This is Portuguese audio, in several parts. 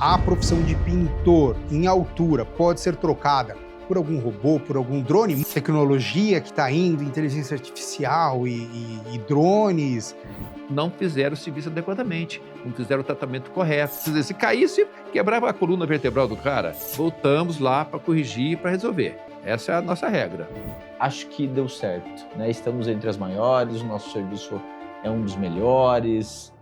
A profissão de pintor em altura pode ser trocada por algum robô, por algum drone? Tecnologia que está indo, inteligência artificial e drones. Não fizeram o serviço adequadamente, não fizeram o tratamento correto. Quer dizer, se caísse, quebrava a coluna vertebral do cara. Voltamos lá para corrigir, para resolver. Essa é a nossa regra. Acho que deu certo, né? Estamos entre as maiores, o nosso serviço é um dos melhores.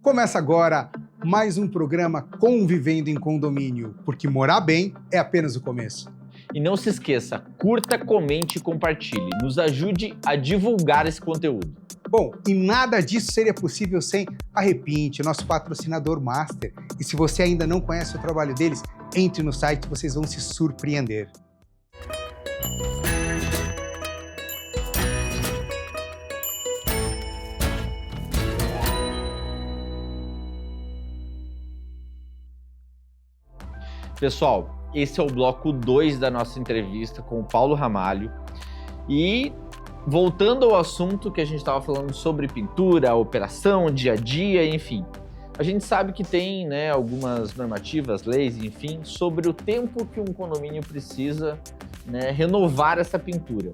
Começa agora mais um programa Convivendo em Condomínio, porque morar bem é apenas o começo. E não se esqueça, curta, comente e compartilhe. Nos ajude a divulgar esse conteúdo. Bom, e nada disso seria possível sem a Repiinte, nosso patrocinador master. E se você ainda não conhece o trabalho deles, entre no site, vocês vão se surpreender. Pessoal, esse é o bloco 2 da nossa entrevista com o Paulo Ramalho. E voltando ao assunto que a gente estava falando sobre pintura, operação, dia a dia, enfim. A gente sabe que tem, né, algumas normativas, leis, enfim, sobre o tempo que um condomínio precisa, né, renovar essa pintura.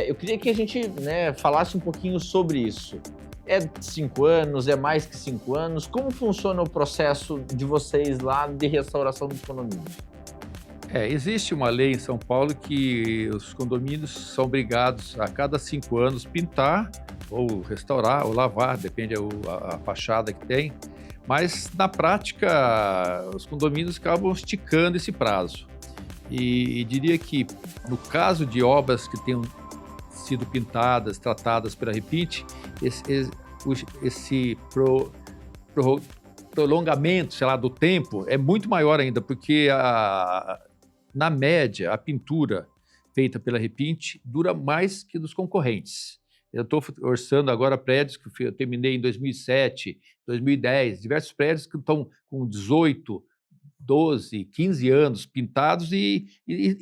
Eu queria que a gente, né, falasse um pouquinho sobre isso. É 5 anos? É mais que 5 anos? Como funciona o processo de vocês lá de restauração dos condomínios? Existe uma lei em São Paulo que os condomínios são obrigados a cada 5 anos pintar, ou restaurar, ou lavar, depende a fachada que tem. Mas, na prática, os condomínios acabam esticando esse prazo. E diria que, no caso de obras que tenham sido pintadas, tratadas pela Repiinte, esse prolongamento, sei lá, do tempo é muito maior ainda, porque na média a pintura feita pela Repiinte dura mais que dos concorrentes. Eu estou orçando agora prédios que eu terminei em 2007, 2010, diversos prédios que estão com 18, 12, 15 anos pintados e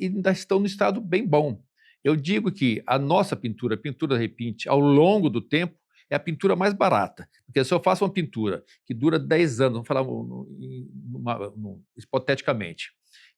ainda estão no estado bem bom. Eu digo que a nossa pintura, a pintura Repiinte, ao longo do tempo, é a pintura mais barata. Porque se eu faço uma pintura que dura 10 anos, vamos falar hipoteticamente,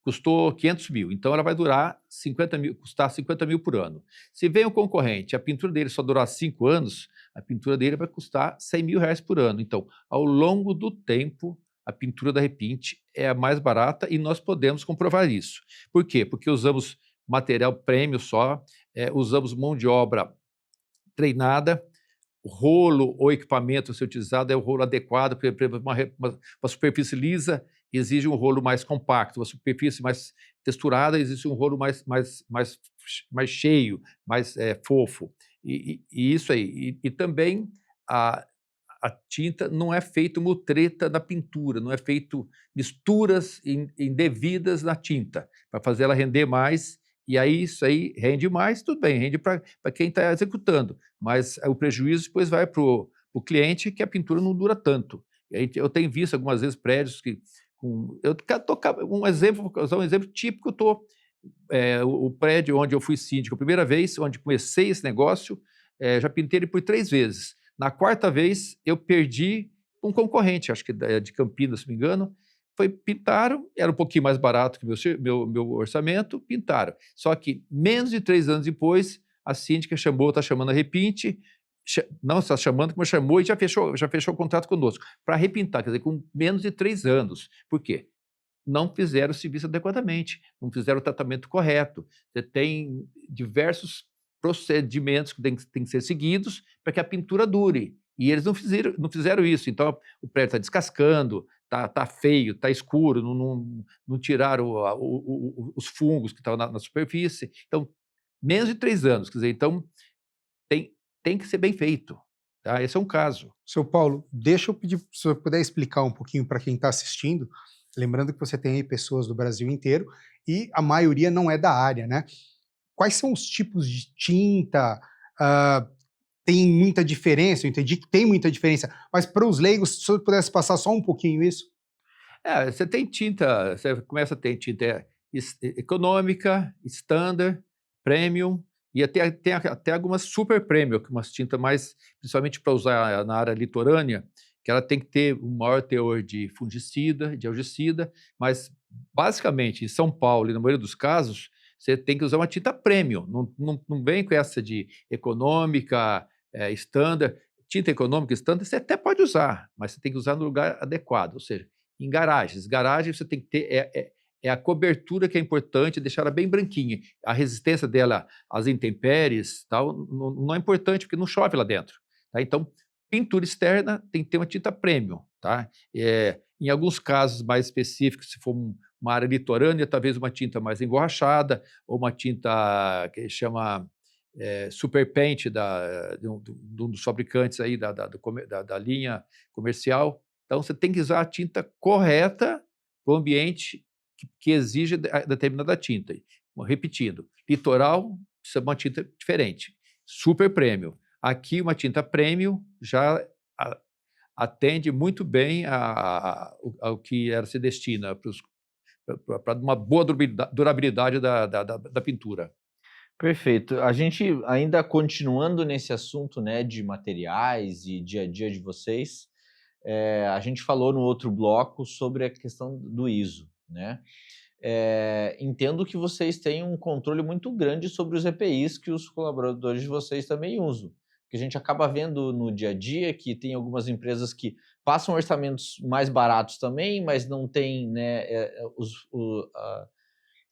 custou 500 mil, então ela vai durar 50 mil, custar 50 mil por ano. Se vem um concorrente, a pintura dele só durar 5 anos, a pintura dele vai custar 100 mil reais por ano. Então, ao longo do tempo, a pintura da Repiinte é a mais barata e nós podemos comprovar isso. Por quê? Porque usamos material premium só, usamos mão de obra treinada, o rolo ou equipamento a ser utilizado é o rolo adequado, porque uma superfície lisa exige um rolo mais compacto, uma superfície mais texturada exige um rolo mais cheio, mais fofo. E isso aí. E também a tinta não é feita mutreta na pintura, não é feito misturas indevidas na tinta, para fazer ela render mais. E aí isso aí rende mais, tudo bem, rende para quem está executando, mas o prejuízo depois vai para o cliente, que a pintura não dura tanto. E aí eu tenho visto algumas vezes prédios que... vou usar um exemplo típico, o prédio onde eu fui síndico a primeira vez, onde comecei esse negócio, já pintei ele por 3 vezes. Na 4ª vez, eu perdi um concorrente, acho que de Campinas, se não me engano. Pintaram, era um pouquinho mais barato que meu orçamento, pintaram. Só que menos de 3 anos depois, a síndica está chamando a Repiinte, não está chamando, como chamou, e já fechou o contrato conosco, para repintar, quer dizer, com menos de 3 anos. Por quê? Não fizeram o serviço adequadamente, não fizeram o tratamento correto. Você tem diversos procedimentos que têm que ser seguidos para que a pintura dure. E eles não fizeram isso. Então, o prédio está descascando, está feio, está escuro, não tiraram os fungos que estavam na superfície. Então, menos de 3 anos. Quer dizer, então, tem que ser bem feito. Tá? Esse é um caso. Seu Paulo, deixa eu pedir, se o senhor puder explicar um pouquinho para quem está assistindo, lembrando que você tem aí pessoas do Brasil inteiro e a maioria não é da área, né? Quais são os tipos de tinta? Tem muita diferença? Eu entendi que tem muita diferença, mas para os leigos, se o senhor pudesse passar só um pouquinho isso. Você tem tinta, você começa a ter tinta econômica, standard, premium, e tem até algumas super premium, que é umas tintas mais, principalmente para usar na área litorânea, que ela tem que ter um maior teor de fungicida, de algicida, mas basicamente em São Paulo e na maioria dos casos você tem que usar uma tinta premium, não vem com essa de econômica, standard. Tinta econômica standard você até pode usar, mas você tem que usar no lugar adequado, ou seja, em garagens. Garagens você tem que ter a cobertura que é importante, deixar ela bem branquinha. A resistência dela às intempéries tal, não é importante, porque não chove lá dentro. Tá? Então, pintura externa tem que ter uma tinta premium. Tá? Em alguns casos mais específicos, se for uma área litorânea, talvez uma tinta mais emborrachada, ou uma tinta que chama Super Paint de um dos fabricantes aí da linha comercial. Então, você tem que usar a tinta correta para o ambiente que exige determinada tinta. Repetindo, litoral precisa de uma tinta diferente, super premium. Aqui, uma tinta premium já atende muito bem ao que ela se destina para uma boa durabilidade da pintura. Perfeito. A gente ainda continuando nesse assunto, né, de materiais e dia a dia de vocês, a gente falou no outro bloco sobre a questão do ISO, né? Entendo que vocês têm um controle muito grande sobre os EPIs que os colaboradores de vocês também usam. Porque a gente acaba vendo no dia a dia que tem algumas empresas que passam orçamentos mais baratos também, mas não tem, né,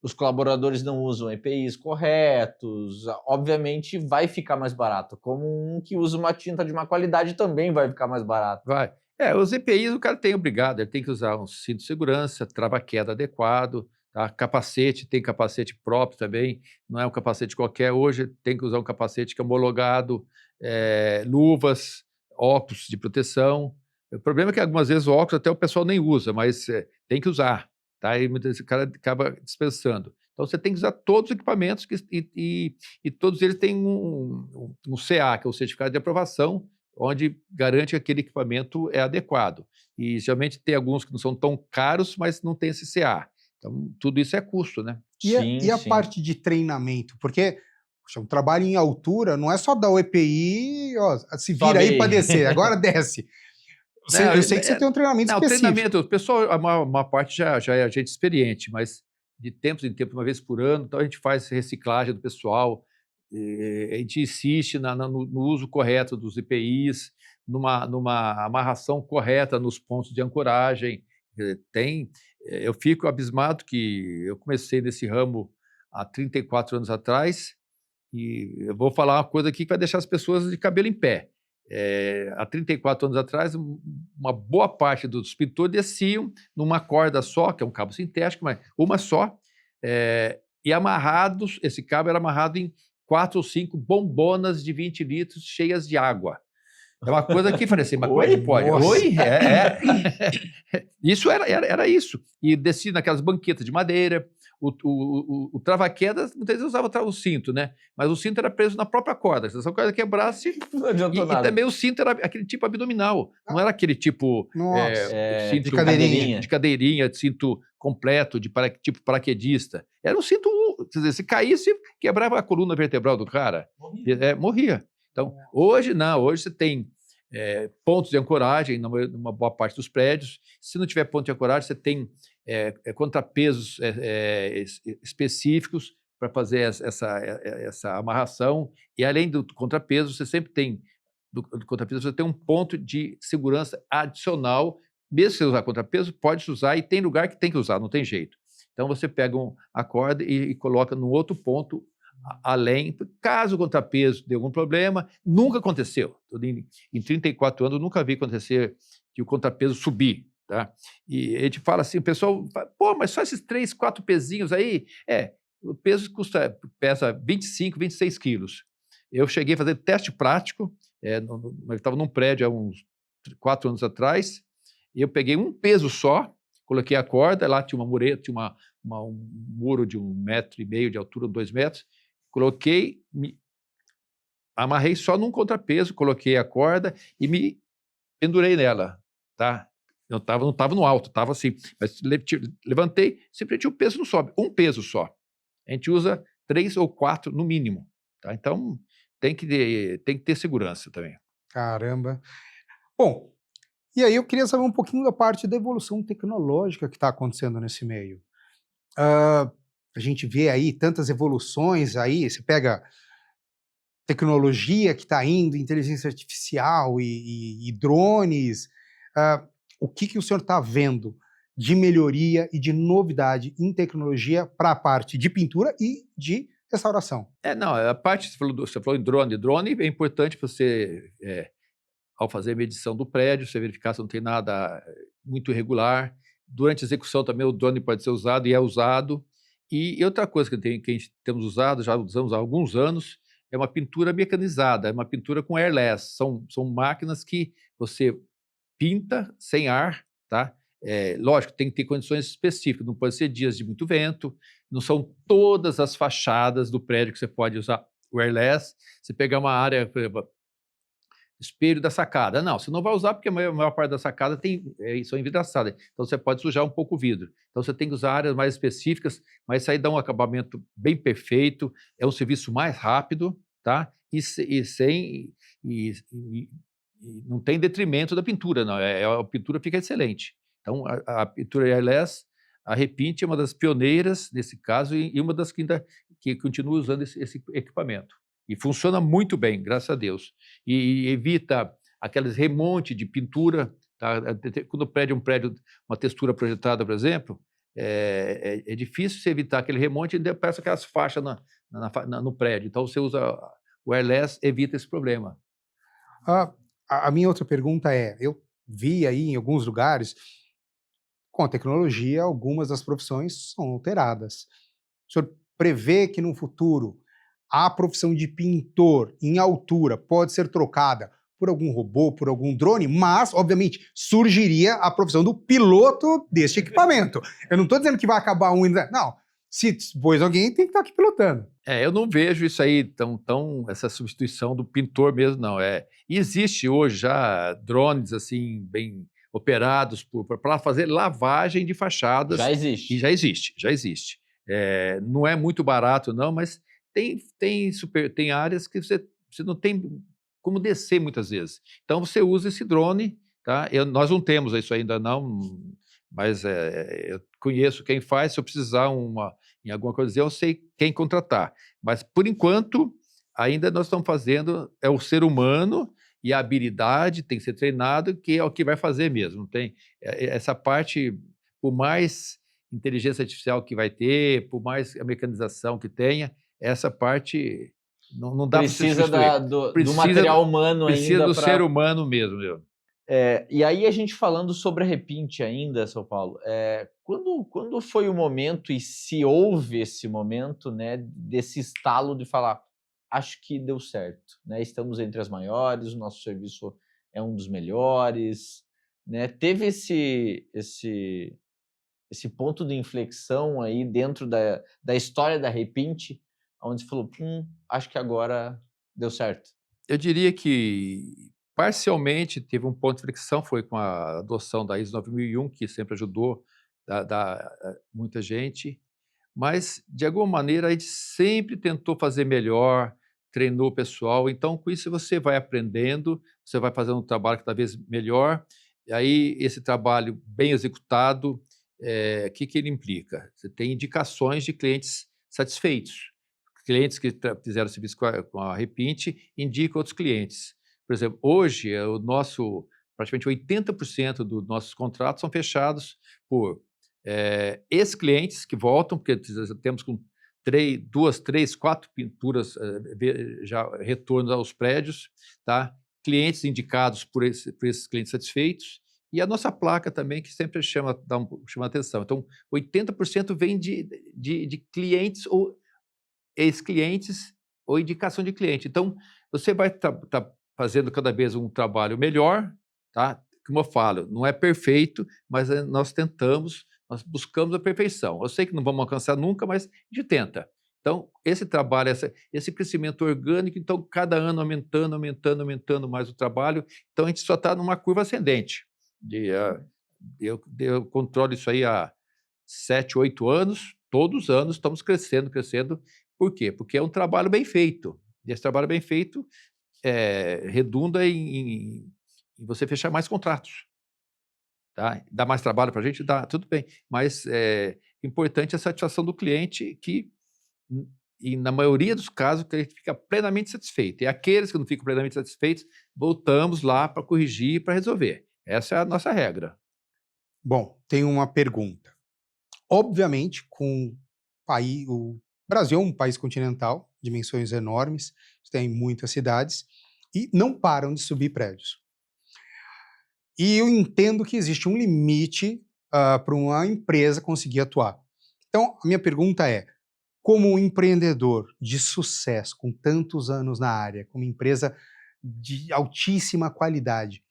os colaboradores não usam EPIs corretos, obviamente vai ficar mais barato. Como um que usa uma tinta de má qualidade também vai ficar mais barato. Vai. Os EPIs o cara tem obrigado, ele tem que usar um cinto de segurança, trava-queda adequado, tá? Capacete, tem capacete próprio também, não é um capacete qualquer. Hoje tem que usar um capacete que é homologado, luvas, óculos de proteção. O problema é que algumas vezes o óculos até o pessoal nem usa, mas tem que usar. Tá? E muitas vezes o cara acaba dispensando. Então, você tem que usar todos os equipamentos e todos eles têm um CA, que é o certificado de aprovação, onde garante que aquele equipamento é adequado. E, geralmente, tem alguns que não são tão caros, mas não tem esse CA. Então, tudo isso é custo, né? E a parte de treinamento? Porque poxa, um trabalho em altura não é só dar o EPI, ó, se vira aí para descer, agora desce. Eu sei que você tem um treinamento específico. Treinamento, o pessoal, uma parte já é gente experiente, mas de tempos em tempos, uma vez por ano, então a gente faz reciclagem do pessoal, a gente insiste no uso correto dos EPIs, numa amarração correta nos pontos de ancoragem. Eu fico abismado que eu comecei nesse ramo há 34 anos atrás, e eu vou falar uma coisa aqui que vai deixar as pessoas de cabelo em pé. Há 34 anos atrás, uma boa parte dos pintores desciam numa corda só, que é um cabo sintético, mas uma só, e amarrados, esse cabo era amarrado em 4 ou 5 bombonas de 20 litros cheias de água. É uma coisa que falei assim, mas como é que pode? Oi? Isso era isso. E descia naquelas banquetas de madeira. O trava-queda, muitas vezes usava o cinto, né? Mas o cinto era preso na própria corda. Se essa corda quebrasse... Não adiantou nada. E também o cinto era aquele tipo abdominal. Não era aquele tipo... cinto de cadeirinha. De cadeirinha, de cinto completo, tipo paraquedista. Era um cinto... Quer dizer, se caísse, quebrava a coluna vertebral do cara. Morria. Então, hoje não. Hoje você tem pontos de ancoragem numa boa parte dos prédios. Se não tiver ponto de ancoragem, você tem contrapesos específicos para fazer essa amarração. E, além do contrapeso, você sempre tem, do contrapeso, você tem um ponto de segurança adicional. Mesmo se você usar contrapeso, pode usar, e tem lugar que tem que usar, não tem jeito. Então, você pega a corda e coloca num outro ponto além, caso o contrapeso dê algum problema. Nunca aconteceu. Em 34 anos, eu nunca vi acontecer que o contrapeso subir. Tá? E a gente fala assim, o pessoal fala, pô, mas só esses 3, 4 pezinhos aí? O peso pesa 25, 26 quilos. Eu cheguei a fazer teste prático, eu estava num prédio há uns 4 anos atrás, e eu peguei um peso só, coloquei a corda, lá tinha uma mureta, tinha um muro de 1,5 metro de altura, 2 metros, coloquei, amarrei só num contrapeso, coloquei a corda e me pendurei nela, tá? Eu não estava no alto, estava assim, mas levantei, simplesmente o peso não sobe, um peso só. A gente usa 3 ou 4 no mínimo, tá? Então tem que ter segurança também. Caramba. Bom, E aí eu queria saber um pouquinho da parte da evolução tecnológica que está acontecendo nesse meio. Ah, a gente vê aí tantas evoluções aí, você pega tecnologia que está indo, inteligência artificial e drones. O que o senhor está vendo de melhoria e de novidade em tecnologia para a parte de pintura e de restauração? Não, a parte, você falou em drone. Drone é importante para você, ao fazer a medição do prédio, você verificar se não tem nada muito irregular. Durante a execução também o drone pode ser usado e é usado. E outra coisa que a gente temos usado, já usamos há alguns anos, é uma pintura mecanizada, é uma pintura com airless. São máquinas que você pinta sem ar, tá? Lógico, tem que ter condições específicas, não pode ser dias de muito vento, não são todas as fachadas do prédio que você pode usar o airless. Você pegar uma área, por exemplo, espelho da sacada. Não, você não vai usar porque a maior parte da sacada são envidraçadas. Então, você pode sujar um pouco o vidro. Então, você tem que usar áreas mais específicas, mas isso aí dá um acabamento bem perfeito, é um serviço mais rápido, tá? E não tem detrimento da pintura, não. A pintura fica excelente. Então, a pintura airless, a Repiint é uma das pioneiras nesse caso e uma das que continua usando esse equipamento. E funciona muito bem, graças a Deus. E evita aqueles remonte de pintura, tá? Quando o prédio é um prédio, uma textura projetada, por exemplo, é difícil você evitar aquele remonte e parece aquelas faixas no prédio. Então, você usa o airless, evita esse problema. A minha outra pergunta é, eu vi aí em alguns lugares, com a tecnologia, algumas das profissões são alteradas. O senhor prevê que no futuro a profissão de pintor em altura pode ser trocada por algum robô, por algum drone, mas, obviamente, surgiria a profissão do piloto deste equipamento. Eu não estou dizendo que vai acabar um... Não, se pôs alguém, tem que estar aqui pilotando. Eu não vejo isso aí, essa substituição do pintor mesmo, não. Existe hoje já drones, assim, bem operados para fazer lavagem de fachadas. Já existe. E já existe. Não é muito barato, não, mas tem áreas que você não tem como descer muitas vezes. Então, você usa esse drone, tá? Nós não temos isso ainda não, mas eu conheço quem faz. Se eu precisar em alguma coisa, eu sei quem contratar. Mas, por enquanto, ainda nós estamos fazendo, é o ser humano e a habilidade tem que ser treinado, que é o que vai fazer mesmo. Não tem essa parte, por mais inteligência artificial que vai ter, por mais a mecanização que tenha, essa parte não dá para substituir. Do material humano ainda. Precisa do ser humano mesmo. E aí a gente falando sobre a Repiint ainda, São Paulo, quando foi o momento e se houve esse momento, né, desse estalo de falar, acho que deu certo, né? Estamos entre as maiores, o nosso serviço é um dos melhores, né? Teve esse ponto de inflexão aí dentro da história da Repiint, onde você falou, acho que agora deu certo. Eu diria que parcialmente teve um ponto de inflexão, foi com a adoção da ISO 9001, que sempre ajudou muita gente, mas de alguma maneira a gente sempre tentou fazer melhor, treinou o pessoal. Então, com isso você vai aprendendo, você vai fazendo um trabalho cada vez melhor, e aí esse trabalho bem executado, o que ele implica? Você tem indicações de clientes satisfeitos. Clientes que fizeram serviço com a Repiint indicam outros clientes. Por exemplo, hoje, praticamente 80% dos nossos contratos são fechados por ex-clientes que voltam, porque temos com 2, 3, 4 pinturas já retornos aos prédios, tá? Clientes indicados por esses clientes satisfeitos, e a nossa placa também, que sempre chama a atenção. Então, 80% vem de clientes ou ex-clientes ou indicação de cliente. Então, você vai estar fazendo cada vez um trabalho melhor, tá? Como eu falo, não é perfeito, mas nós tentamos, nós buscamos a perfeição. Eu sei que não vamos alcançar nunca, mas a gente tenta. Então, esse trabalho, esse crescimento orgânico, então, cada ano aumentando mais o trabalho. Então, a gente só está numa curva ascendente. Eu controlo isso aí há 7, 8 anos, todos os anos estamos crescendo. Por quê? Porque é um trabalho bem feito. E esse trabalho bem feito redunda em você fechar mais contratos. tá? Dá mais trabalho para a gente? Dá, tudo bem. Mas importante é a satisfação do cliente e na maioria dos casos, o cliente fica plenamente satisfeito. E aqueles que não ficam plenamente satisfeitos, voltamos lá para corrigir e para resolver. Essa é a nossa regra. Bom, tenho uma pergunta. Obviamente, o Brasil é um país continental, dimensões enormes, tem muitas cidades, e não param de subir prédios. E eu entendo que existe um limite para uma empresa conseguir atuar. Então, a minha pergunta é, como um empreendedor de sucesso, com tantos anos na área, com uma empresa de altíssima qualidade,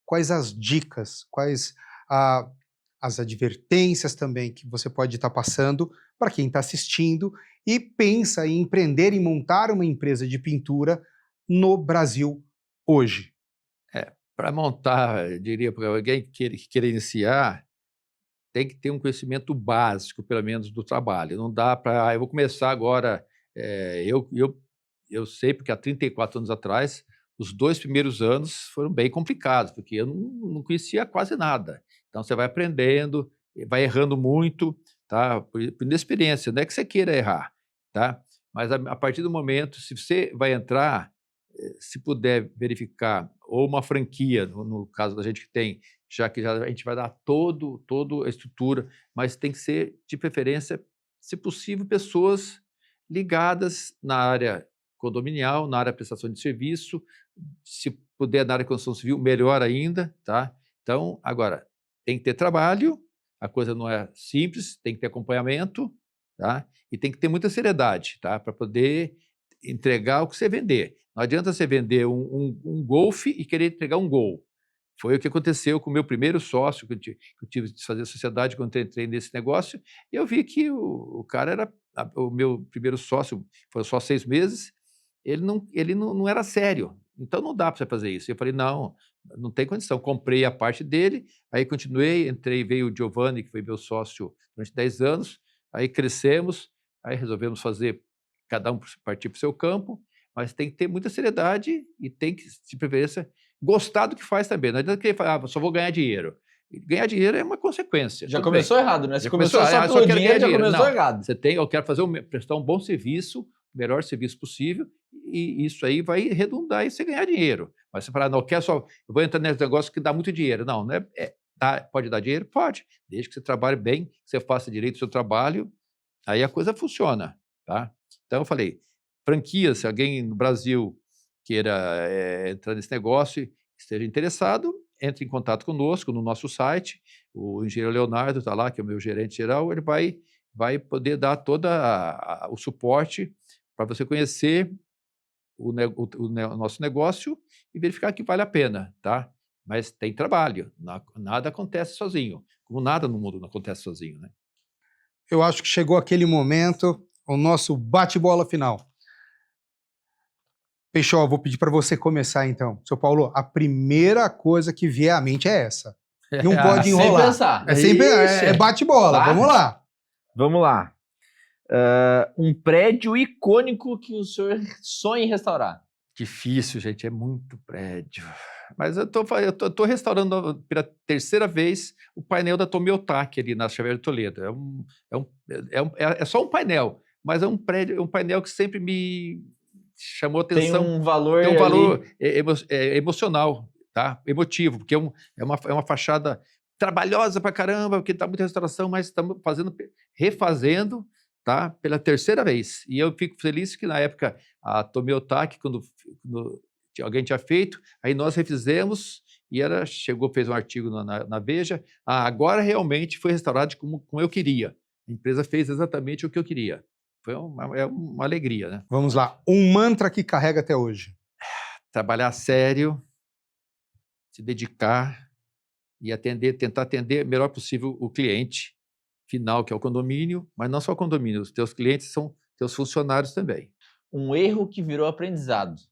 quais as dicas, quais as advertências também que você pode estar passando para quem está assistindo e pensa em empreender e montar uma empresa de pintura no Brasil hoje? Para montar, eu diria, para alguém que queira iniciar, tem que ter um conhecimento básico, pelo menos, do trabalho. Não dá para... eu vou começar agora... eu sei, porque há 34 anos atrás, os 2 primeiros anos foram bem complicados, porque eu não conhecia quase nada. Então, você vai aprendendo, vai errando muito, tá? Por inexperiência, não é que você queira errar, tá? Mas a partir do momento, se você vai entrar, se puder verificar, ou uma franquia, no caso da gente que tem, já que a gente vai dar toda a estrutura, mas tem que ser, de preferência, se possível, pessoas ligadas na área condominial, na área de prestação de serviço, se puder na área de construção civil, melhor ainda, tá? Então, agora, tem que ter trabalho, a coisa não é simples, tem que ter acompanhamento, tá? E tem que ter muita seriedade, tá? Para poder entregar o que você vender. Não adianta você vender um Golf e querer entregar um Gol. Foi o que aconteceu com o meu primeiro sócio, que eu tive de fazer sociedade quando eu entrei nesse negócio, e eu vi que o cara era... o meu primeiro sócio, foi só 6 meses, ele não era sério. Então, não dá para você fazer isso. Eu falei, não tem condição. Comprei a parte dele, aí continuei, veio o Giovanni, que foi meu sócio durante 10 anos, aí crescemos, aí resolvemos fazer, cada um partir para o seu campo, mas tem que ter muita seriedade e tem que, de preferência, gostar do que faz também. Não adianta querer falar, só vou ganhar dinheiro. Ganhar dinheiro é uma consequência. Já começou errado, né? Você começou só pelo dinheiro, já começou errado. Você tem, eu quero prestar um bom serviço, o melhor serviço possível, e isso aí vai redundar em você ganhar dinheiro. Mas você falar, não, eu vou entrar nesse negócio que dá muito dinheiro. Não, né? Pode dar dinheiro? Pode. Desde que você trabalhe bem, que você faça direito o seu trabalho, aí a coisa funciona, tá? Então, eu falei, franquias, se alguém no Brasil queira entrar nesse negócio e esteja interessado, entre em contato conosco no nosso site. O engenheiro Leonardo está lá, que é o meu gerente geral, ele vai poder dar todo o suporte para você conhecer o nosso negócio e verificar que vale a pena, tá? Mas tem trabalho, nada acontece sozinho, como nada no mundo não acontece sozinho, né? Eu acho que chegou aquele momento, o nosso bate-bola final. Peixoto, vou pedir para você começar então. Seu Paulo, a primeira coisa que vier à mente é essa. Não pode enrolar. Sem pensar. É bate-bola, vamos lá. Vamos lá. Um prédio icônico que o senhor sonha em restaurar. Difícil, gente, é muito prédio. Mas eu tô restaurando pela terceira vez o painel da Tomiotaki ali na Xavier de Toledo. É só um painel, mas é um painel que sempre me chamou atenção. Tem um valor emocional, tá? Emotivo, porque é uma fachada trabalhosa pra caramba, porque tá muita restauração, mas estamos refazendo, tá? Pela terceira vez. E eu fico feliz que na época a Tomiotaki, quando alguém tinha feito, aí nós refizemos e ela fez um artigo na Veja. Agora realmente foi restaurado como eu queria. A empresa fez exatamente o que eu queria. Foi uma alegria, né? Vamos lá. Um mantra que carrega até hoje. Trabalhar sério, se dedicar e tentar atender o melhor possível o cliente final, que é o condomínio, mas não só o condomínio, os teus clientes são teus funcionários também. Um erro que virou aprendizado.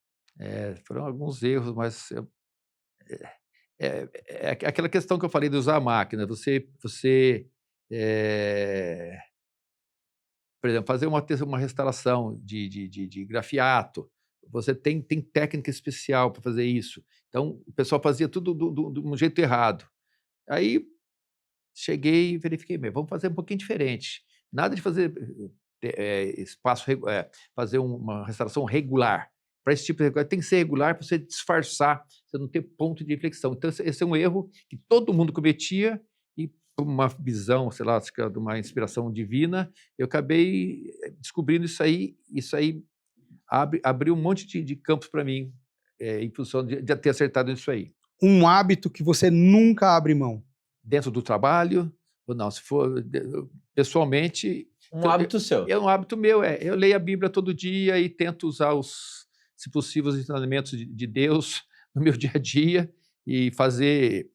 Foram alguns erros, mas é aquela questão que eu falei de usar a máquina. Você por exemplo, fazer uma restauração de grafiato, você tem técnica especial para fazer isso. Então, o pessoal fazia tudo de um jeito errado. Aí cheguei e verifiquei, vamos fazer um pouquinho diferente. Nada de fazer fazer uma restauração regular. Para esse tipo de regular, tem que ser regular para você disfarçar, você não ter ponto de inflexão. Então, esse é um erro que todo mundo cometia e, por uma visão, sei lá, de uma inspiração divina, eu acabei descobrindo isso aí abriu um monte de campos para mim, em função de ter acertado nisso aí. Um hábito que você nunca abre mão? Dentro do trabalho, ou não, se for pessoalmente... Hábito seu. É um hábito meu, eu leio a Bíblia todo dia e tento usar se possível, os ensinamentos de Deus no meu dia a dia e fazer,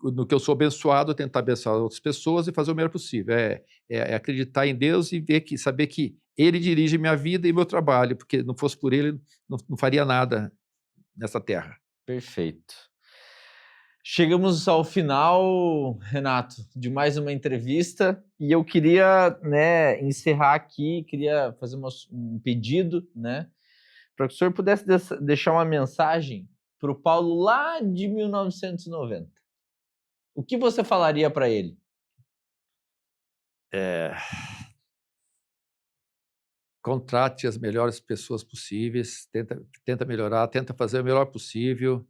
no que eu sou abençoado, tentar abençoar outras pessoas e fazer o melhor possível. É acreditar em Deus e saber que Ele dirige minha vida e meu trabalho, porque não fosse por Ele, não faria nada nessa terra. Perfeito. Chegamos ao final, Renato, de mais uma entrevista e eu queria, encerrar aqui, queria fazer um pedido, para que o senhor pudesse deixar uma mensagem para o Paulo lá de 1990. O que você falaria para ele? Contrate as melhores pessoas possíveis, tenta melhorar, tenta fazer o melhor possível.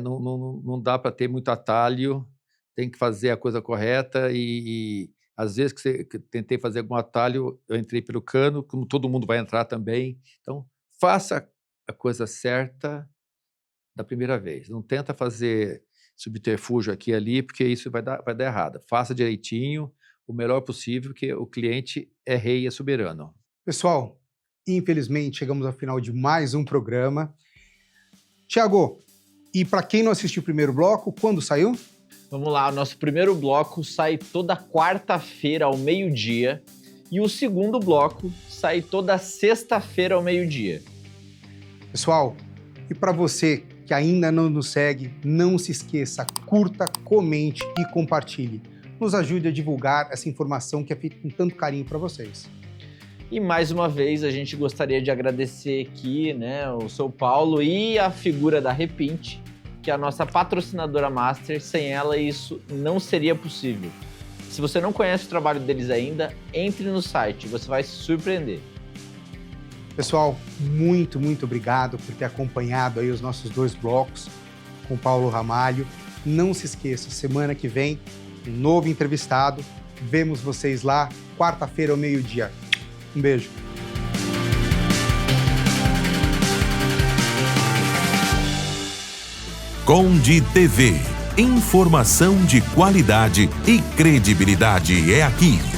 Não dá para ter muito atalho, tem que fazer a coisa correta e às vezes que tentei fazer algum atalho, eu entrei pelo cano, como todo mundo vai entrar também. Então, faça a coisa certa da primeira vez. Não tenta fazer subterfúgio aqui e ali, porque isso vai dar errado. Faça direitinho, o melhor possível, porque o cliente é rei e é soberano. Pessoal, infelizmente chegamos ao final de mais um programa. Tiago, e para quem não assistiu o primeiro bloco, quando saiu? Vamos lá, o nosso primeiro bloco sai toda quarta-feira ao meio-dia e o segundo bloco sai toda sexta-feira ao meio-dia. Pessoal, e para você que ainda não nos segue, não se esqueça, curta, comente e compartilhe. Nos ajude a divulgar essa informação que é feita com tanto carinho para vocês. E mais uma vez a gente gostaria de agradecer aqui, o seu Paulo e a figura da Repinte, que é a nossa patrocinadora master. Sem ela isso não seria possível. Se você não conhece o trabalho deles ainda, entre no site, você vai se surpreender. Pessoal, muito, muito obrigado por ter acompanhado aí os nossos 2 blocos com o Paulo Ramalho. Não se esqueça, semana que vem, um novo entrevistado. Vemos vocês lá, quarta-feira ao meio-dia. Um beijo. Conde TV. Informação de qualidade e credibilidade é aqui.